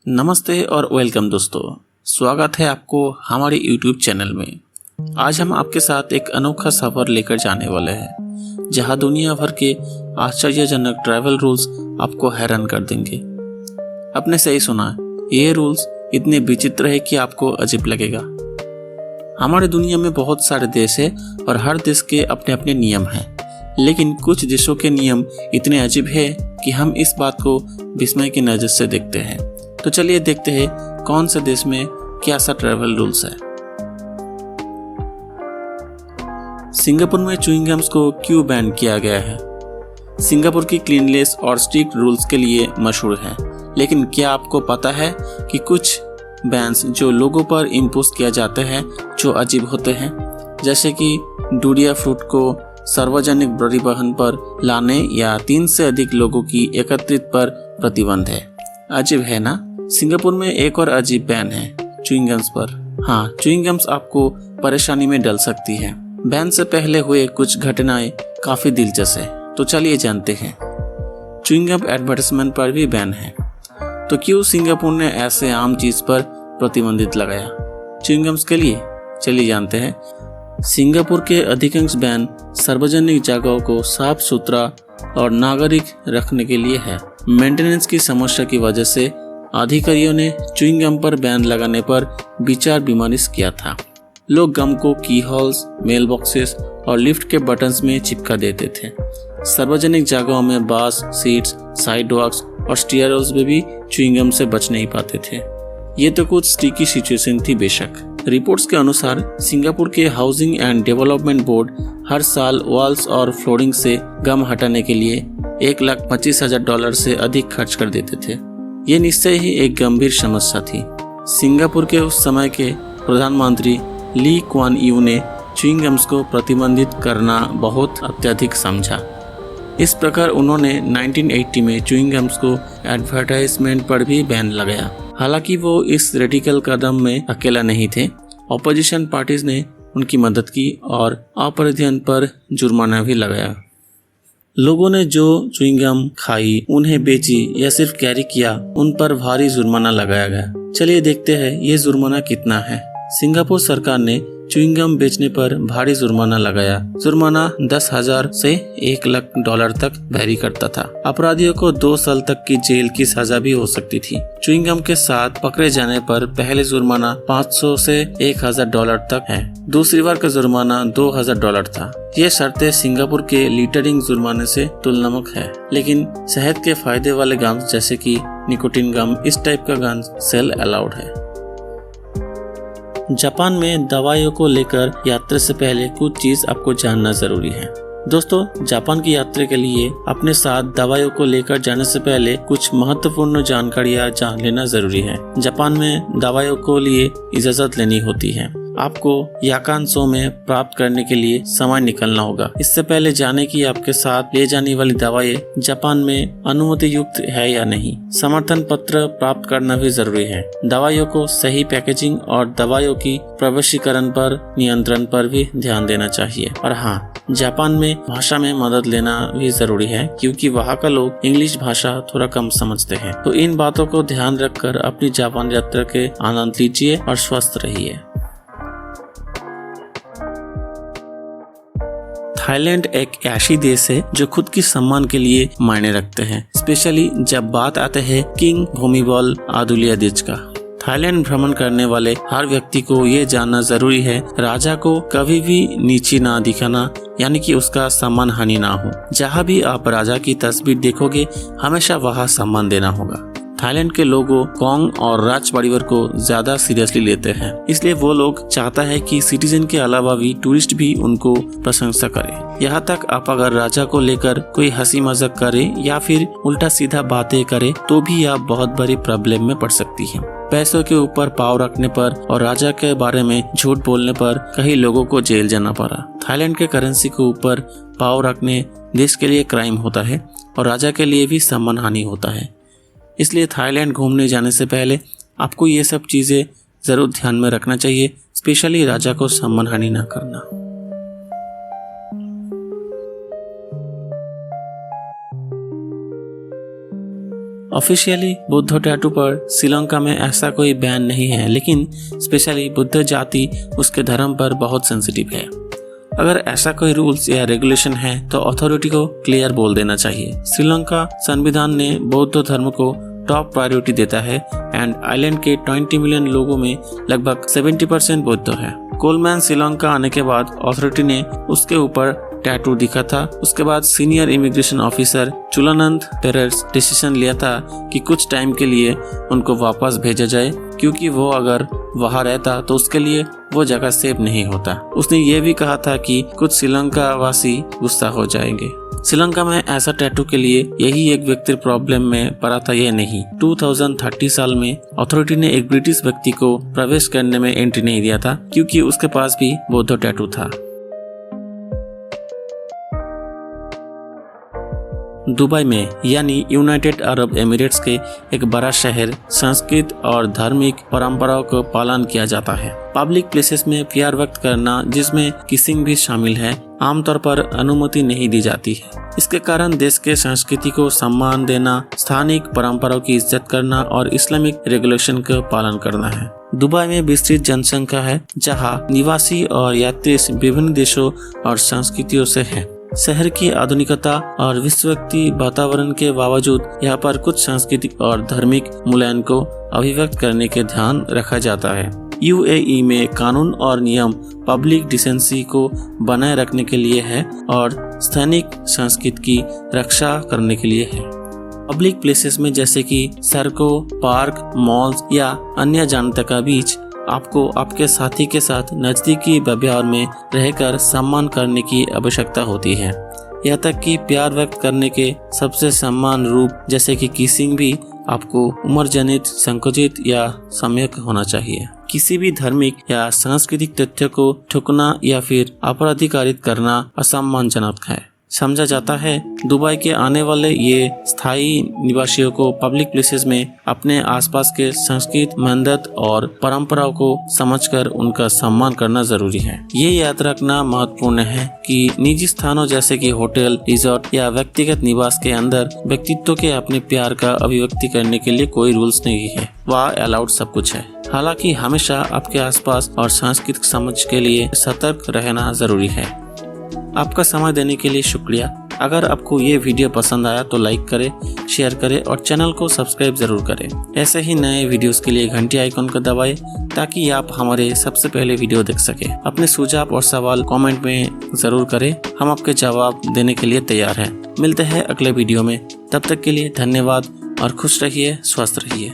नमस्ते और वेलकम दोस्तों, स्वागत है आपको हमारे YouTube चैनल में। आज हम आपके साथ एक अनोखा सफर लेकर जाने वाले हैं, जहां दुनिया भर के आश्चर्यजनक ट्रैवल रूल्स आपको हैरान कर देंगे। आपने सही सुना, ये रूल्स इतने विचित्र है कि आपको अजीब लगेगा। हमारे दुनिया में बहुत सारे देश है और हर देश के अपने अपने नियम हैं, लेकिन कुछ देशों के नियम इतने अजीब है कि हम इस बात को विस्मय की नज़र से देखते हैं। तो चलिए देखते हैं कौन से देश में क्या सा ट्रैवल रूल्स है। सिंगापुर में च्युइंग गम्स को क्यों बैन किया गया है? सिंगापुर की क्लीननेस और स्ट्रिक्ट रूल्स के लिए मशहूर है, लेकिन क्या आपको पता है कि कुछ बैन्स जो लोगों पर इम्पोज किया जाते हैं जो अजीब होते हैं, जैसे कि डूडिया फ्रूट को सार्वजनिक परिवहन पर लाने या 3 से अधिक लोगों की एकत्रित पर प्रतिबंध है। अजीब है ना? सिंगापुर में एक और अजीब बैन है च्युइंग गम्स पर। हाँ, च्युइंग गम्स आपको परेशानी में डाल सकती है। बैन से पहले हुए कुछ घटनाएं काफी दिलचस्प है, तो चलिए जानते हैं। च्युइंग गम एडवर्टाइजमेंट पर भी बैन है। तो क्यों सिंगापुर ने ऐसे आम चीज पर प्रतिबंधित लगाया च्युइंग गम्स के लिए? चलिए जानते हैं। सिंगापुर के अधिकांश बैन सार्वजनिक जगहों को साफ सुथरा और नागरिक रखने के लिए है। मेंटेनेंस की समस्या की वजह से अधिकारियों ने च्युइंग गम पर बैन लगाने पर विचार विमर्श किया था। लोग गम को की होल्स, मेल बॉक्सेस और लिफ्ट के बटन्स में चिपका देते थे। सार्वजनिक जगहों में बस सीट्स, साइड वॉक्स और स्टीयर्स में भी च्युइंग गम से बच नहीं पाते थे। ये तो कुछ स्टिकी सिचुएशन थी बेशक। रिपोर्ट्स के अनुसार सिंगापुर के हाउसिंग एंड डेवलपमेंट बोर्ड हर साल वॉल्स और फ्लोरिंग से गम हटाने के लिए $1,25,000 से अधिक खर्च कर देते थे। ये निश्चय ही एक गंभीर समस्या थी। सिंगापुर के उस समय के प्रधानमंत्री ली क्वान यू ने च्युइंग गम्स को प्रतिबंधित करना बहुत अत्यधिक समझा। इस प्रकार उन्होंने 1980 में च्युइंग गम्स को एडवर्टाइजमेंट पर भी बैन लगाया। हालांकि वो इस रेडिकल कदम में अकेला नहीं थे। ऑपोजिशन पार्टीज ने उनकी मदद की और अपराधियों पर जुर्माना भी लगाया। लोगों ने जो च्युइंग गम खाई, उन्हें बेची या सिर्फ कैरी किया, उन पर भारी जुर्माना लगाया गया। चलिए देखते हैं ये जुर्माना कितना है। सिंगापुर सरकार ने च्युइंग गम बेचने पर भारी जुर्माना लगाया। जुर्माना 10,000 से $1,00,000 तक वैरी करता था। अपराधियों को 2 साल तक की जेल की सजा भी हो सकती थी। च्युइंग गम के साथ पकड़े जाने पर पहले जुर्माना 500 से $1,000 तक है। दूसरी बार का जुर्माना $2,000 था। ये शर्तें सिंगापुर के लिटरिंग जुर्माने से तुलनात्मक है, लेकिन सेहत के फायदे वाले गम जैसे कि निकोटीन गम, इस टाइप का गम सेल अलाउड है। जापान में दवाइयों को लेकर यात्रा से पहले कुछ चीज आपको जानना जरूरी है। दोस्तों, जापान की यात्रा के लिए अपने साथ दवाइयों को लेकर जाने से पहले कुछ महत्वपूर्ण जानकारियां जान लेना जरूरी है। जापान में दवाइयों को लिए इजाजत लेनी होती है। आपको याकांसो में प्राप्त करने के लिए समय निकलना होगा। इससे पहले जाने की आपके साथ ले जाने वाली दवाएं जापान में अनुमति युक्त है या नहीं। समर्थन पत्र प्राप्त करना भी जरूरी है। दवाइयों को सही पैकेजिंग और दवाइयों की प्रवेशीकरण पर नियंत्रण पर भी ध्यान देना चाहिए। और हाँ, जापान में भाषा में मदद लेना भी जरूरी है, क्योंकि वहाँ का लोग इंग्लिश भाषा थोड़ा कम समझते हैं। तो इन बातों को ध्यान रखकर अपनी जापान यात्रा के आनंद लीजिए और स्वस्थ रहिए। थाईलैंड एक ऐसी देश है जो खुद की सम्मान के लिए मायने रखते हैं, स्पेशली जब बात आते हैं किंग भूमिबल आदुलियादेज का। थाईलैंड भ्रमण करने वाले हर व्यक्ति को ये जानना जरूरी है, राजा को कभी भी नीचे ना दिखाना, यानी कि उसका सम्मान हानि ना हो। जहाँ भी आप राजा की तस्वीर देखोगे, हमेशा वहाँ सम्मान देना होगा। थाईलैंड के लोगों कोंग और राज परिवार को ज्यादा सीरियसली लेते हैं, इसलिए वो लोग चाहता है कि सिटीजन के अलावा भी टूरिस्ट भी उनको प्रशंसा करे। यहाँ तक आप अगर राजा को लेकर कोई हंसी मजाक करे या फिर उल्टा सीधा बातें करे तो भी आप बहुत बड़ी प्रॉब्लम में पड़ सकती है। पैसों के ऊपर पाव रखने पर और राजा के बारे में झूठ बोलने पर कई लोगों को जेल जाना पड़ा। थाईलैंड के करेंसी के ऊपर पाव रखने देश के लिए क्राइम होता है और राजा के लिए भी सम्मान हानि होता है। इसलिए थाईलैंड घूमने जाने से पहले आपको ये सब चीजें जरूर ध्यान में रखना चाहिए, स्पेशली राजा को सम्मान हानि ना करना। ऑफिशियली बुद्ध टैटू पर श्रीलंका में ऐसा कोई बैन नहीं है, लेकिन स्पेशली बुद्ध जाति उसके धर्म पर बहुत सेंसिटिव है। अगर ऐसा कोई रूल्स या रेगुलेशन है तो अथॉरिटी को क्लियर बोल देना चाहिए। श्रीलंका संविधान ने बौद्ध धर्म को टॉप प्रायोरिटी देता है एंड आइलैंड के 20 मिलियन लोगों में लगभग 70% बौद्ध है। कोलमैन श्रीलंका आने के बाद अथॉरिटी ने उसके ऊपर टैटू दिखा था। उसके बाद सीनियर इमिग्रेशन ऑफिसर चुलानंद टेरर्स डिसीजन लिया था कि कुछ टाइम के लिए उनको वापस भेजा जाए, क्योंकि वो अगर वहाँ रहता तो उसके लिए वो जगह सेफ नहीं होता। उसने ये भी कहा था कि कुछ श्रीलंका वासी गुस्सा हो जाएंगे। श्रीलंका में ऐसा टैटू के लिए यही एक व्यक्ति प्रॉब्लम में पड़ा था, ये नहीं। 2030 साल में अथॉरिटी ने एक ब्रिटिश व्यक्ति को प्रवेश करने में एंट्री नहीं दिया था, क्योंकि उसके पास भी बौद्ध टैटू था। दुबई में यानी यूनाइटेड अरब एमिरेट्स के एक बड़ा शहर संस्कृत और धार्मिक परंपराओं को पालन किया जाता है। पब्लिक प्लेसेस में प्यार व्यक्त करना, जिसमें किसिंग भी शामिल है, आमतौर पर अनुमति नहीं दी जाती है। इसके कारण देश के संस्कृति को सम्मान देना, स्थानिक परंपराओं की इज्जत करना और इस्लामिक रेगुलेशन का पालन करना है। दुबई में विस्तृत जनसंख्या है, जहां निवासी और यात्री विभिन्न देशों और संस्कृतियों से हैं। शहर की आधुनिकता और विश्वव्यापी वातावरण के बावजूद यहाँ पर कुछ सांस्कृतिक और धार्मिक मूल्यों को अभिव्यक्त करने के ध्यान रखा जाता है। यूएई में कानून और नियम पब्लिक डिसेंसी को बनाए रखने के लिए है और स्थानिक संस्कृति की रक्षा करने के लिए है। पब्लिक प्लेसेस में जैसे कि सड़कों, पार्क, मॉल्स या अन्य जनता का बीच आपको आपके साथी के साथ नजदीकी व्यवहार में रहकर सम्मान करने की आवश्यकता होती है। यहाँ तक कि प्यार व्यक्त करने के सबसे सम्मान रूप जैसे कि किसिंग भी आपको उम्र जनित, संकुचित या सम्यक होना चाहिए। किसी भी धार्मिक या सांस्कृतिक तथ्य को ठुकना या फिर अपराधिकारित करना असम्मानजनक है। समझा जाता है दुबई के आने वाले ये स्थायी निवासियों को पब्लिक प्लेसेस में अपने आसपास के संस्कृति, मान्यता और परंपराओं को समझकर उनका सम्मान करना जरूरी है। ये याद रखना महत्वपूर्ण है कि निजी स्थानों जैसे कि होटल, रिजॉर्ट या व्यक्तिगत निवास के अंदर व्यक्तित्व के अपने प्यार का अभिव्यक्ति करने के लिए कोई रूल्स नहीं है। वहाँ अलाउड सब कुछ है। हालांकि हमेशा आपके आसपास और सांस्कृतिक समझ के लिए सतर्क रहना जरूरी है। आपका समय देने के लिए शुक्रिया। अगर आपको ये वीडियो पसंद आया तो लाइक करें, शेयर करें और चैनल को सब्सक्राइब जरूर करें। ऐसे ही नए वीडियोस के लिए घंटी आइकन को दबाएं ताकि आप हमारे सबसे पहले वीडियो देख सकें। अपने सुझाव और सवाल कमेंट में जरूर करें, हम आपके जवाब देने के लिए तैयार हैं। मिलते हैं अगले वीडियो में, तब तक के लिए धन्यवाद और खुश रहिए, स्वस्थ रहिए।